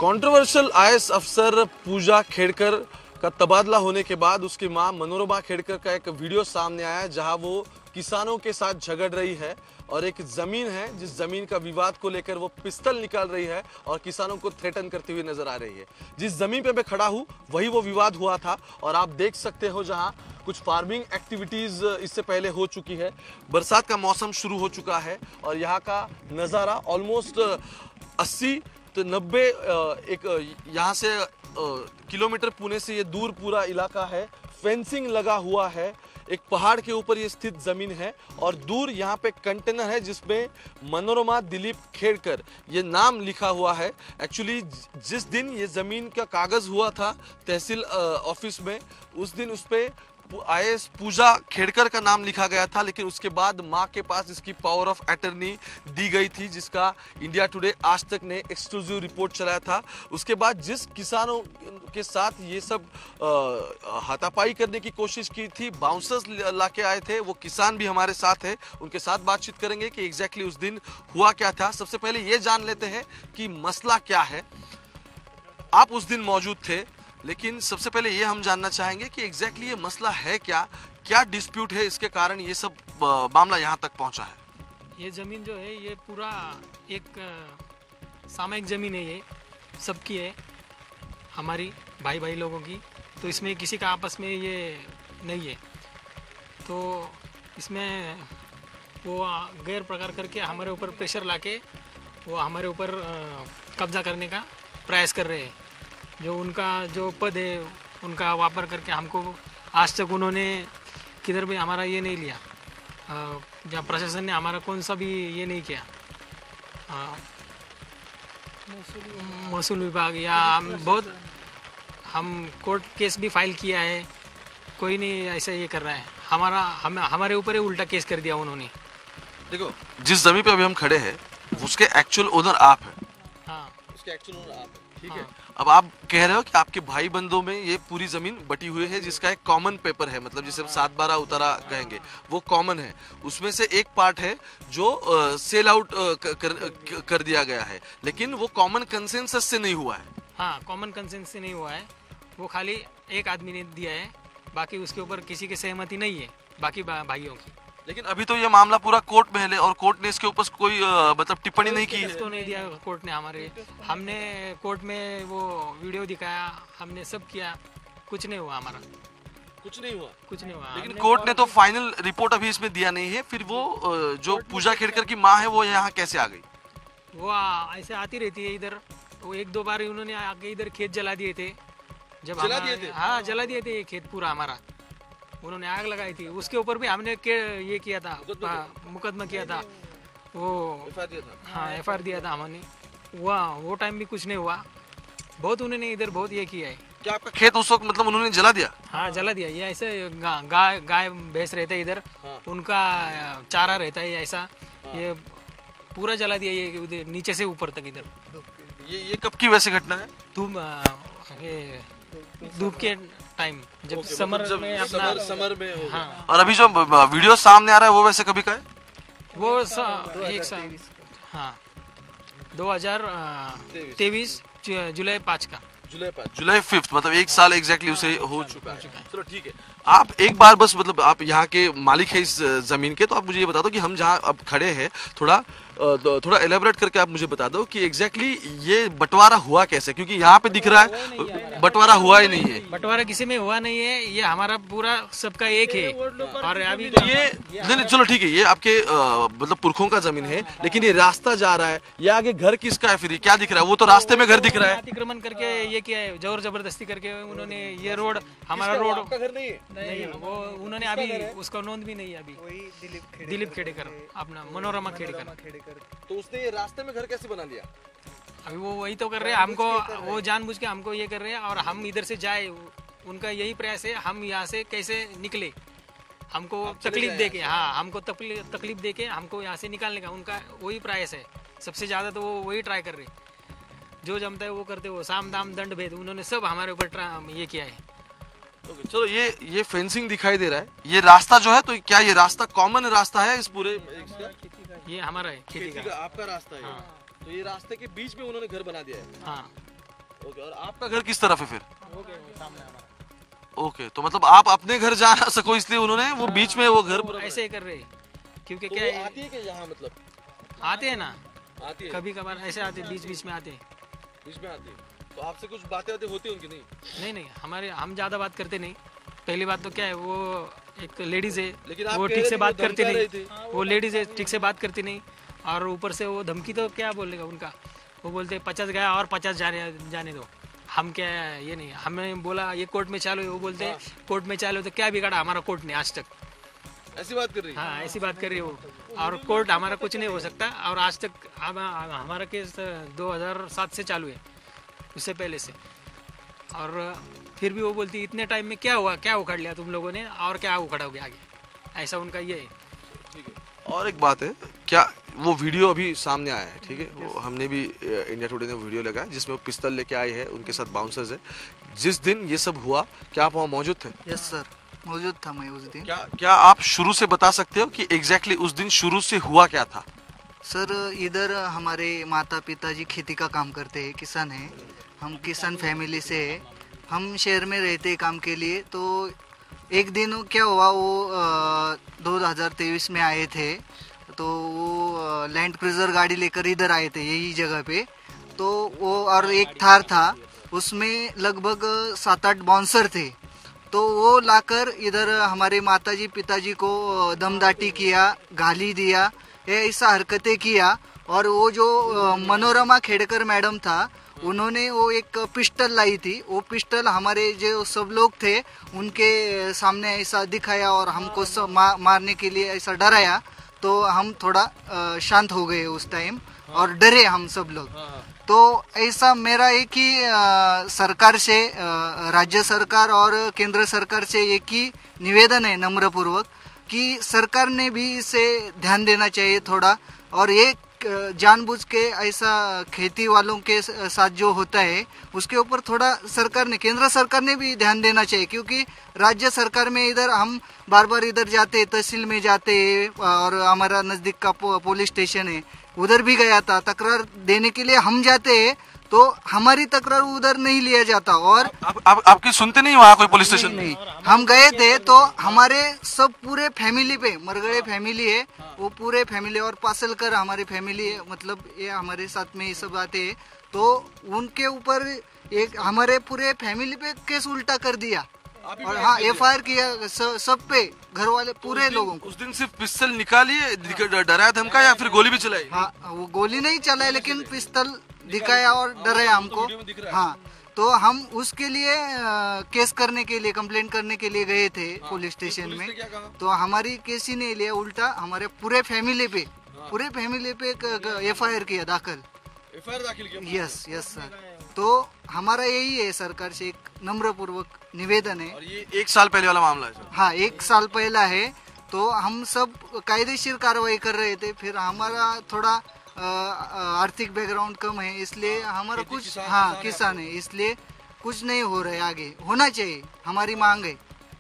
Controversial IAS अफसर पूजा खेड़कर का तबादला होने के बाद उसकी मां मनोरमा खेड़कर का एक वीडियो सामने आया जहां वो किसानों के साथ झगड़ रही है और एक जमीन है जिस जमीन का विवाद को लेकर वो पिस्तल निकाल रही है और किसानों को थ्रेटन करती हुई नजर आ रही है। जिस जमीन पे मैं खड़ा हूं वही वो विवाद हुआ था और आप देख सकते हो जहां कुछ फार्मिंग एक्टिविटीज इससे पहले हो चुकी है। बरसात का मौसम शुरू हो चुका है और यहाँ का नज़ारा ऑलमोस्ट 80 तो 90 एक यहाँ से किलोमीटर पुणे से ये दूर पूरा इलाका है। फेंसिंग लगा हुआ है, एक पहाड़ के ऊपर ये स्थित जमीन है और दूर यहाँ पे कंटेनर है जिसमें मनोरमा दिलीप खेड़कर ये नाम लिखा हुआ है। एक्चुअली जिस दिन ये जमीन का कागज हुआ था तहसील ऑफिस में, उस दिन उस पे आईएएस पूजा खेड़कर का नाम लिखा गया था, लेकिन उसके बाद मां के पास इसकी पावर ऑफ अटर्नी दी गई थी जिसका इंडिया टुडे आज तक ने एक्सक्लूसिव रिपोर्ट चलाया था। उसके बाद जिस किसानों के साथ ये सब हाथापाई करने की कोशिश की थी, बाउंसर्स लाके आए थे, वो किसान भी हमारे साथ है, उनके साथ बातचीत करेंगे कि एग्जैक्टली उस दिन हुआ क्या था। सबसे पहले ये जान लेते हैं कि मसला क्या है। आप उस दिन मौजूद थे, लेकिन सबसे पहले ये हम जानना चाहेंगे कि एग्जैक्टली ये मसला है क्या डिस्प्यूट है, इसके कारण ये सब मामला यहाँ तक पहुँचा है। ये ज़मीन जो है ये पूरा एक सामयिक ज़मीन है, ये सबकी है, हमारी भाई भाई लोगों की। तो इसमें किसी का आपस में ये नहीं है, तो इसमें वो गैर प्रकार करके हमारे ऊपर प्रेशर लाके वो हमारे ऊपर कब्जा करने का प्रयास कर रहे हैं। जो उनका जो पद है उनका वापर करके हमको आज तक उन्होंने किधर भी हमारा ये नहीं लिया, जहाँ प्रशासन ने हमारा कौन सा भी ये नहीं किया, महसूल विभाग या हम कोर्ट केस भी फाइल किया है, कोई नहीं ऐसा ये कर रहा है। हमारे ऊपर ही उल्टा केस कर दिया उन्होंने। देखो, जिस जमीन पे अभी हम खड़े हैं उसके एक्चुअल ओनर आप हैं। हाँ, उसके एक्चुअल ओनर आप हैं, ठीक है। हाँ। अब आप कह रहे हो कि आपके भाई बंधुओं में ये पूरी जमीन बटी हुई है जिसका एक कॉमन पेपर है, मतलब जिसे हम 7/12 उतारा कहेंगे, वो कॉमन है। उसमें से एक पार्ट है जो सेल आउट कर दिया गया है, लेकिन वो कॉमन कंसेंसस से नहीं हुआ है। हाँ, कॉमन कंसेंस से नहीं हुआ है, वो खाली एक आदमी ने दिया है, बाकी उसके ऊपर किसी की सहमति नहीं है बाकी भाइयों की। लेकिन अभी तो ये मामला पूरा कोर्ट में है और कोर्ट ने इसके ऊपर कोई मतलब टिप्पणी नहीं की है। इसको नहीं दिया कोर्ट ने हमने कोर्ट में वो वीडियो दिखाया, हमने सब किया, कुछ नहीं हुआ हमारा, कुछ नहीं हुआ। लेकिन कोर्ट ने तो फाइनल रिपोर्ट अभी इसमें दिया नहीं है। फिर वो जो पूजा खेड़कर की माँ है वो यहाँ कैसे आ गई? वो ऐसे आती रहती है इधर, वो 1-2 बार उन्होंने आके इधर खेत जला दिए थे। जब जला दिए थे? हाँ, जला दिए थे ये खेत पूरा हमारा, उन्होंने आग लगाई थी। उसके ऊपर भी हमने ये किया था, मुकदमा किया था, वो हाँ FIR दिया था हमने। वो टाइम भी कुछ नहीं हुआ, बहुत उन्होंने इधर बहुत ये किया है। क्या आपका खेत उस वक्त मतलब उन्होंने जला दिया? हाँ, जला दिया। ये ऐसे गाय भैंस रहते इधर, उनका चारा रहता है ऐसा, ये पूरा जला दिया, ये नीचे से ऊपर तक इधर। ये कब की वैसे घटना है? धूप के टाइम, जब समर में अपना समर में होगा। हाँ। और अभी जो वीडियो सामने आ रहा है वो वैसे कभी का है? वो एक साल, हाँ, 2023 जुलाई 5 का, जुलाई 5, मतलब 1 साल एग्जैक्टली उसे हो चुका है। चलो ठीक है, आप एक बार बस मतलब आप यहाँ के मालिक है इस जमीन के, तो आप मुझे ये बता दो कि हम जहाँ अब खड़े हैं थोड़ा एलेबरेट करके आप मुझे बता दो कि एग्जैक्टली ये बंटवारा हुआ कैसे, क्योंकि यहाँ पे दिख रहा है बंटवारा हुआ ही नहीं है। बंटवारा किसी में हुआ नहीं है, ये हमारा पूरा सबका एक है। और अभी ये नहीं, चलो ठीक है, ये आपके मतलब पुरखों का जमीन है, लेकिन ये रास्ता जा रहा है, ये आगे घर किसका है? फिर ये क्या दिख रहा है? वो तो रास्ते में घर दिख रहा है। अतिक्रमण करके ये किया है, जोर जबरदस्ती करके उन्होंने ये रोड, हमारा रोड आपका घर नहीं है? नहीं, वो उन्होंने अभी उसका नोंद भी नहीं है अभी। दिलीप खेड़कर, अपना मनोरमा खेड़कर। तो उसने ये रास्ते में घर कैसे बना लिया? अभी वो वही तो कर रहे हैं हमको, वो जानबूझ के हमको ये कर रहे हैं, और हम इधर से जाए, उनका यही प्रयास है हम यहाँ से कैसे निकले, हमको तकलीफ देके, हाँ, हमको तकलीफ देके हमको यहाँ से निकालने का उनका वही प्रयास है। सबसे ज़्यादा तो वो वही ट्राई कर रहे, जो जमता है वो करते, वो साम दाम दंड भेद उन्होंने सब हमारे ऊपर ये किया है। चलो, ये फेंसिंग दिखाई दे रहा है, ये रास्ता जो है, तो क्या ये रास्ता कॉमन रास्ता है इस पूरे? ये हमारा है खेती का, आपका रास्ता है। हाँ। तो ये रास्ते के बीच में उन्होंने घर बना दिया है। हाँ, ओके, और आपका घर किस तरफ है फिर? सामने हमारा। ओके, तो मतलब आप अपने घर जा ना सको इसलिए उन्होंने वो बीच में वो घर पूरा ऐसे ही कर रहे हैं, क्योंकि तो क्या वो है, आती है कि यहाँ मतलब आते हैं ना, आती है, कभी कभार ऐसे आते हैं, बीच बीच में आते हैं। बीच में आती है, तो आपसे कुछ बातें होती है उनकी? नहीं, नहीं, हमारे हम ज़्यादा बात करते नहीं। पहली बात तो क्या है, वो एक लेडीज़ है, लेकिन आप वो कह ठीक रहे से थे बात वो करती धमका रही नहीं, वो लेडीज़ है ठीक से बात करती नहीं, और ऊपर से वो धमकी तो क्या बोलेगा उनका, वो बोलते 50 गया और 50 जाने दो। हम क्या है, ये नहीं, हमें बोला ये कोर्ट में चालू है, वो बोलते हैं कोर्ट में चालू है, तो क्या बिगाड़ा, हमारा कोर्ट ने आज तक। ऐसी बात कर रही है? हाँ, ऐसी बात कर रही है वो, और कोर्ट हमारा कुछ नहीं हो सकता, और आज तक हमारा केस 2007 से चालू है, उससे पहले से। और फिर भी वो बोलती इतने टाइम में क्या हुआ, क्या उखाड़ लिया तुम लोगों ने, और क्या उखाड़ोगे आगे, ऐसा उनका ये है। ठीक है, और एक बात है, क्या वो वीडियो अभी सामने आया है, ठीक है, वो हमने भी इंडिया टुडे ने वीडियो लगाया जिसमें वो पिस्तौल लेके आए हैं, उनके साथ बाउंसर्स है। जिस दिन ये सब हुआ क्या आप वहाँ मौजूद थे? यस सर, मौजूद था मैं उस दिन। क्या आप शुरू से बता सकते हो कि एग्जैक्टली उस दिन शुरू से हुआ क्या था? सर इधर हमारे माता पिताजी खेती का काम करते हैं, किसान हैं, हम किसान फैमिली से हैं, हम शहर में रहते हैं काम के लिए। तो एक दिन क्या हुआ, वो 2023 में आए थे, तो वो लैंड क्रूजर गाड़ी लेकर इधर आए थे यही जगह पे। तो वो और एक थार था, उसमें लगभग 7-8 बाउंसर थे। तो वो लाकर इधर हमारे माताजी पिताजी को दमदाटी किया, गाली दिया, ऐसा हरकतें किया। और वो जो मनोरमा खेड़कर मैडम था, उन्होंने वो एक पिस्टल लाई थी, वो पिस्टल हमारे जो सब लोग थे उनके सामने ऐसा दिखाया और हमको मारने के लिए ऐसा डराया। तो हम थोड़ा शांत हो गए उस टाइम और डरे हम सब लोग। तो ऐसा मेरा एक ही सरकार से, राज्य सरकार और केंद्र सरकार से एक ही निवेदन है नम्रपूर्वक, कि सरकार ने भी इसे ध्यान देना चाहिए थोड़ा। और एक जानबूझ के ऐसा खेती वालों के साथ जो होता है उसके ऊपर थोड़ा सरकार ने, केंद्र सरकार ने भी ध्यान देना चाहिए। क्योंकि राज्य सरकार में इधर हम बार बार इधर जाते हैं, तहसील में जाते हैं, और हमारा नज़दीक का पुलिस स्टेशन है, उधर भी गया था तकरार देने के लिए। हम जाते हैं तो हमारी तकरार उधर नहीं लिया जाता। और आपकी सुनते नहीं वहाँ कोई पुलिस स्टेशन? नहीं, हम गए थे तो हमारे सब पूरे फैमिली पे, मरगड़े फैमिली है वो पूरे फैमिली, और पासलकर हमारी फैमिली है, मतलब ये हमारे साथ में ये सब आते हैं। तो उनके ऊपर एक हमारे पूरे फैमिली पे केस उल्टा कर दिया, और हाँ FIR किया सब पे, घर वाले पूरे लोगों को। उस दिन सिर्फ पिस्तौल निकाली, डराया धमका, या फिर गोली भी चलाई? हाँ, वो गोली नहीं चलाए लेकिन पिस्तौल दिखाया और डराया हमको। हाँ, तो हम उसके लिए केस करने के लिए, कंप्लेंट करने के लिए गए थे पुलिस स्टेशन में। तो हमारी केस ही नहीं लिया, उल्टा हमारे पूरे फैमिली पे FIR किया, दाखिल किया। Yes sir. तो हमारा यही है सरकार से एक नम्रपूर्वक निवेदन है। और ये 1 साल पहले वाला मामला है सर? हाँ, 1 साल पहला है। तो हम सब कायदेशीर कार्रवाई कर रहे थे, फिर हमारा थोड़ा आर्थिक बैकग्राउंड कम है, इसलिए हमारा कुछ, हाँ किसान है, इसलिए कुछ नहीं हो रहा है, आगे होना चाहिए, हमारी मांग है।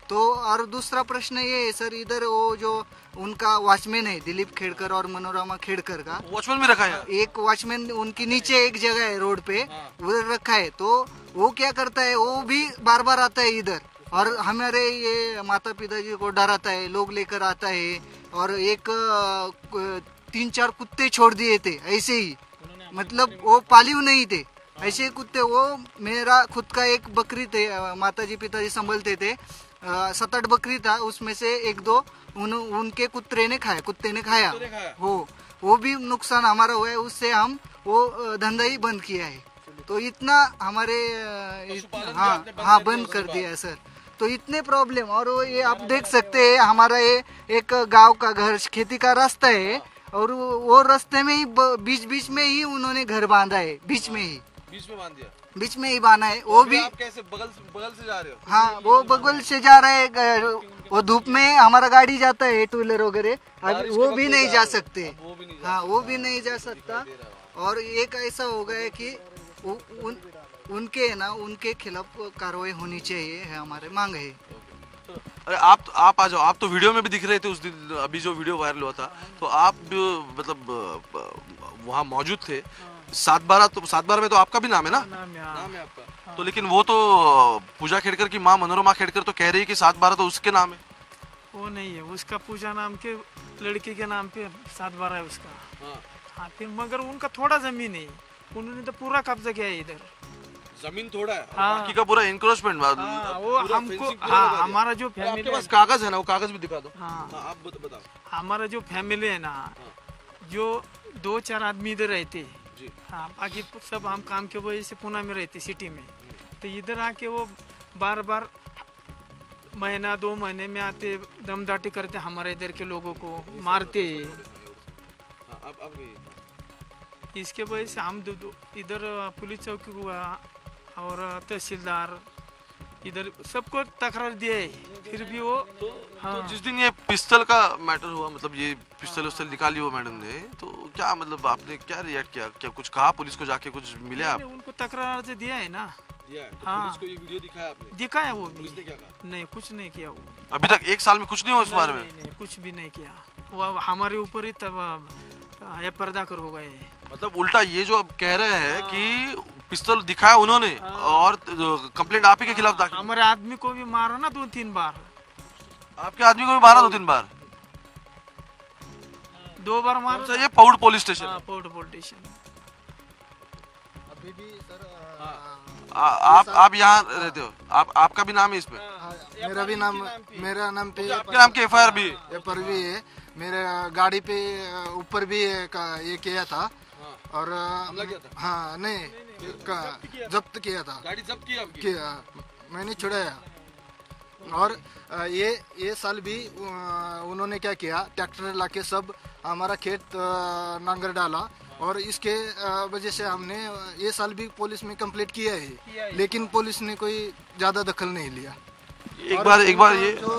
तो और दूसरा प्रश्न ये है सर, इधर वो जो उनका वॉचमैन है दिलीप खेड़कर और मनोरमा खेड़कर का, वॉचमैन भी रखा है? एक वॉचमैन उनकी नीचे एक जगह है रोड पे, उधर रखा है। तो वो क्या करता है, वो भी बार बार आता है इधर, और हमारे ये माता पिताजी को डराता है, लोग लेकर आता है। और एक 3-4 कुत्ते छोड़ दिए थे ऐसे ही, मतलब वो पालिव नहीं थे, ऐसे कुत्ते। वो मेरा खुद का एक बकरी थे, माताजी पिताजी संभलते थे, 7-8 बकरी था, उसमें से 1-2 उनके कुत्ते ने खाया। वो भी नुकसान हमारा हुआ है, उससे हम वो धंधा ही बंद किया है। तो इतना हमारे हाँ बंद कर दिया है सर। तो इतने प्रॉब्लम, और वो ये आप देख सकते हैं, हमारा ये एक गांव का घर, खेती का रास्ता है, और वो रास्ते में ही बीच में ही उन्होंने घर बांधा है, बीच में बांध दिया, बीच में ही बांधा है। वो भी आप कैसे बगल से जा रहे हो? हाँ, वो बगल से जा रहा है, वो धूप में हमारा गाड़ी जाता है 2 व्हीलर वगैरह, अब वो भी नहीं जा सकते। हाँ, वो भी नहीं जा सकता। और एक ऐसा हो गया है कि उनके खिलाफ कार्रवाई होनी चाहिए है, हमारे मांग है। अरे आप आ जाओ, आप तो वीडियो में भी दिख रहे थे उस दिन, अभी जो वीडियो वायरल हुआ था, तो आप मतलब वहाँ मौजूद थे। 7/12 में तो आपका भी नाम है ना? नाम है, हाँ। नाम है आपका। तो लेकिन वो तो पूजा खेड़कर की माँ मनोरमा खेड़कर तो कह रही है कि 7/12 तो उसके नाम है। वो नहीं है, उसका पूजा नाम के लड़की के नाम पे 7/12 है उसका। हाँ, फिर मगर उनका थोड़ा जमीन है, उन्होंने तो पूरा कब्जा किया है इधर। जमीन थोड़ा है, हाँ। बाकी का पूरा इंक्रोचमेंट। हाँ, वो हमको, हाँ, हमारा जो आपके फैमिली पास कागज है ना, वो कागज भी दिखा दो। हाँ, आप बताओ। हमारा जो फैमिली है ना, जो 2-4 आदमी इधर रहते, जी। हाँ, बाकी सब हम काम के वजह से पुणे में रहते, सिटी में। तो इधर आके वो बार बार महीना 2 महीने में आते, दमदाटी करते, हमारे इधर के लोगों को मारते। इसके वजह से हम इधर पुलिस चौकी हुआ और तहसीलदार इधर सबको तकरार दिए, फिर भी वो हाँ। तो जिस दिन ये पिस्तल का मैटर हुआ, मतलब ये पिस्तल उस्तल निकाली वो मैडम ने, तो क्या मतलब आपने क्या रिएक्ट किया? क्या कुछ कहा पुलिस को, जाके कुछ मिले आप? उनको तकरार से दिया है ना, दिया है। तो हाँ। पुलिस को ये वीडियो दिखाया आपने? दिखाया वो भी। पुलिस ने क्या कहा? नहीं, कुछ नहीं किया वो। अभी तक 1 साल में कुछ नहीं हुआ इस बारे में? नहीं, कुछ भी नहीं किया वो। अब हमारे ऊपर ही तब ये पर्दा कर हो गए। मतलब उल्टा ये जो अब कह रहे हैं कि पिस्तौल दिखाया उन्होंने और कंप्लेंट आप ही के खिलाफ दाखिल। हमारे आदमी को भी मारा ना 2-3 बार। आपके आदमी को भी मारा 2-3 बार? 2 बार मारा। अच्छा, ये पौड़ पुलिस स्टेशन। हाँ, पौड़ पुलिस स्टेशन। अभी भी सर आप यहाँ रहते हो? आपका भी नाम है इसमें? मेरा भी नाम, मेरा नाम पे आपके नाम की FIR भी है? पर भी है। मेरे गाड़ी पे ऊपर भी ये किया था और हाँ नहीं जब्त किया था। गाड़ी जब्त की आपकी? किया, मैंने छुड़ाया। और ये साल भी उन्होंने क्या किया, ट्रैक्टर लाके सब हमारा खेत नांगर डाला और इसके वजह से हमने ये साल भी पुलिस में कंप्लेंट किया है, लेकिन पुलिस ने कोई ज़्यादा दखल नहीं लिया। एक बार ये जो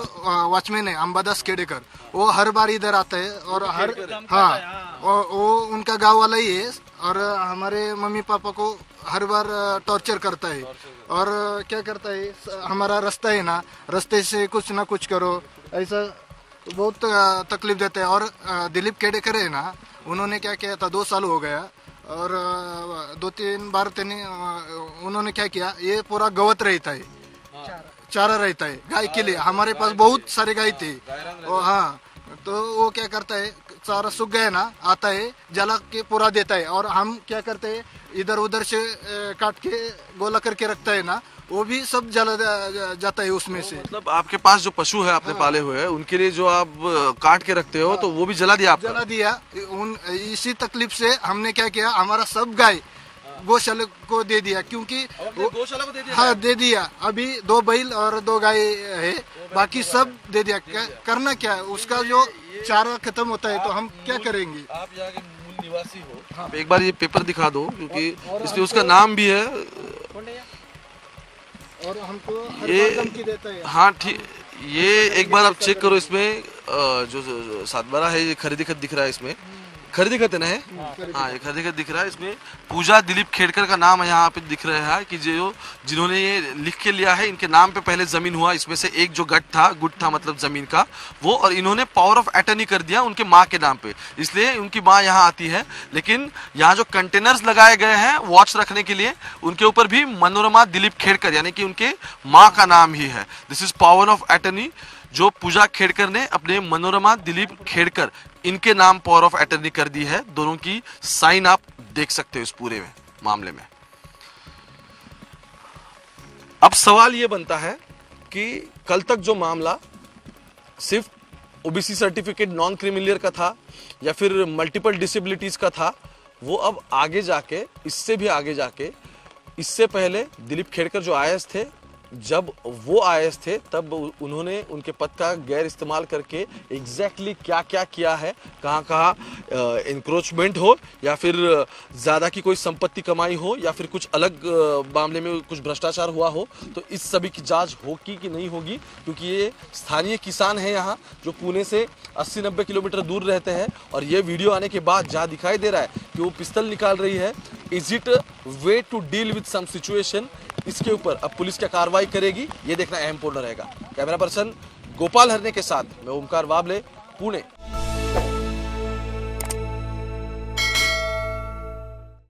वॉचमैन है अंबादास खेड़ेकर, वो हर बार इधर आता है और हर हाँ वो उनका गांव वाला ही है और हमारे मम्मी पापा को हर बार टॉर्चर करता है। और क्या करता है, हमारा रास्ता है ना, रास्ते से कुछ ना कुछ करो, ऐसा बहुत तकलीफ देता है। और दिलीप खेड़ेकर है ना, उन्होंने क्या किया था, 2 साल हो गया और 2-3 बार उन्होंने क्या किया, ये पूरा गवत रहता है, चारा रहता है गाय के लिए। हमारे पास बहुत सारे गाय थे हाँ, तो वो क्या करता है, चारा सूख गया ना, आता है जला के पूरा देता है और हम क्या करते हैं, इधर उधर से काट के गोला करके रखता है ना, वो भी सब जला जाता है उसमें से। मतलब आपके पास जो पशु है आपने पाले हुए हैं, उनके लिए जो आप काट के रखते हो तो वो भी जला दिया आपका? जला दिया। इसी तकलीफ से हमने क्या किया, हमारा सब गाय गौशाला को दे दिया, क्योंकि गौशाला को दे दिया? हाँ दे दिया। अभी 2 बैल और 2 गाय है, बाकी सब दे दिया। करना क्या है, उसका जो चारा खत्म होता है तो हम क्या करेंगे। आप यहाँ के मूल निवासी हो, आप एक बार ये पेपर दिखा दो, क्योंकि इसमें उसका नाम भी है और हमको हर ये बार धमकी देता है। हाँ ठीक, ये एक बार आप चेक करो। इसमें जो 7/12 है, ये खरीदी खत दिख रहा है, इसमें खरीदी खत है ना है? हाँ, ये खरीदी खत दिख रहा है। इसमें पूजा दिलीप खेड़कर का नाम है यहाँ पे दिख रहा है कि जो जिन्होंने ये लिख के लिया है, इनके नाम पे पहले जमीन हुआ, इसमें से एक जो गुट था मतलब जमीन का वो, और इन्होंने पावर ऑफ अटर्नी कर दिया उनके माँ के नाम पे, इसलिए उनकी माँ यहाँ आती है। लेकिन यहाँ जो कंटेनर्स लगाए गए हैं वॉच रखने के लिए, उनके ऊपर भी मनोरमा दिलीप खेड़कर यानी कि उनके माँ का नाम ही है। This is power of attorney जो पूजा खेड़कर ने अपने मनोरमा दिलीप खेड़कर इनके नाम पावर ऑफ अटर्नी कर दी है। दोनों की साइन आप देख सकते हो इस पूरे में मामले में। अब सवाल यह बनता है कि कल तक जो मामला सिर्फ ओबीसी सर्टिफिकेट नॉन क्रिमिलियर का था या फिर मल्टीपल डिसेबिलिटीज का था, वो अब आगे जाके, इससे भी आगे जाके, इससे पहले दिलीप खेड़कर जो IAS थे, जब वो IAS थे तब उन्होंने उनके पद का गैर इस्तेमाल करके एग्जैक्टली क्या क्या किया है, कहाँ कहाँ इंक्रोचमेंट हो या फिर ज़्यादा की कोई संपत्ति कमाई हो या फिर कुछ अलग मामले में कुछ भ्रष्टाचार हुआ हो, तो इस सभी की जांच होगी कि नहीं होगी, क्योंकि ये स्थानीय किसान हैं यहाँ जो पुणे से 80-90 किलोमीटर दूर रहते हैं। और ये वीडियो आने के बाद जहाँ दिखाई दे रहा है कि वो पिस्तल निकाल रही है, is it way to deal with some situation, इसके ऊपर अब पुलिस क्या कार्रवाई करेगी ये देखना अहम पूर्ण रहेगा। कैमरा पर्सन गोपाल हरने के साथ मैं ओमकार वाबले, पुणे।